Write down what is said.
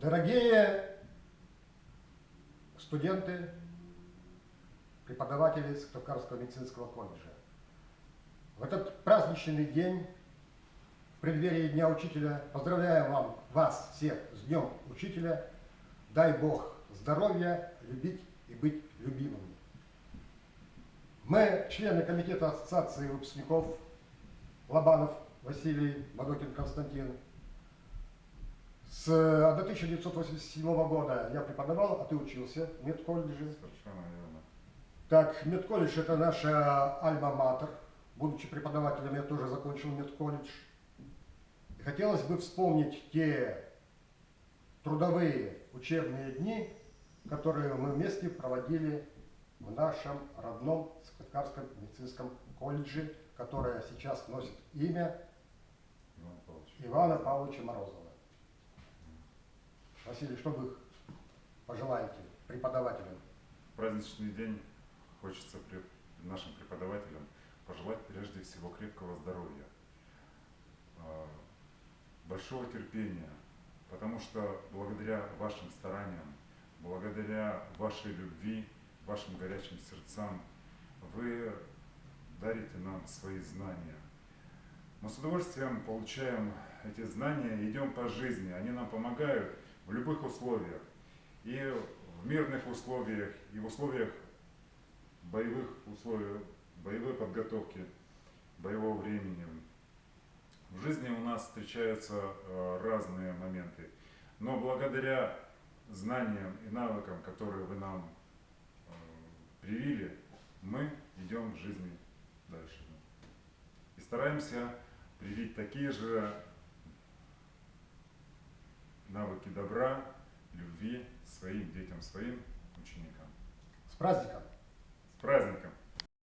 Дорогие студенты, преподаватели Сыктывкарского медицинского колледжа, в этот праздничный день, в преддверии Дня Учителя, поздравляю вас всех с Днем Учителя. Дай Бог здоровья, любить и быть любимыми. Мы, члены комитета ассоциации выпускников, Лобанов Василий, Мадокин Константин. С 1987 года я преподавал, а ты учился в медколледже. Совершенно верно. Так, медколледж — это наша альма-матер. Будучи преподавателем, я тоже закончил медколледж. И хотелось бы вспомнить те трудовые учебные дни, которые мы вместе проводили в нашем родном Сыктывкарском медицинском колледже, которое сейчас носит имя Ивана Павловича Морозова. Василий, что вы пожелаете преподавателям? В праздничный день хочется нашим преподавателям пожелать прежде всего крепкого здоровья, большого терпения, потому что благодаря вашим стараниям, благодаря вашей любви, вашим горячим сердцам вы дарите нам свои знания. Мы с удовольствием получаем эти знания и идем по жизни. Они нам помогают в любых условиях. И в мирных условиях, и в условиях боевой подготовки, боевого времени. В жизни у нас встречаются разные моменты. Но благодаря знаниям и навыкам, которые вы нам привили, мы идем в жизни дальше. И стараемся привить такие же навыки добра, любви своим детям, своим ученикам. С праздником! С праздником!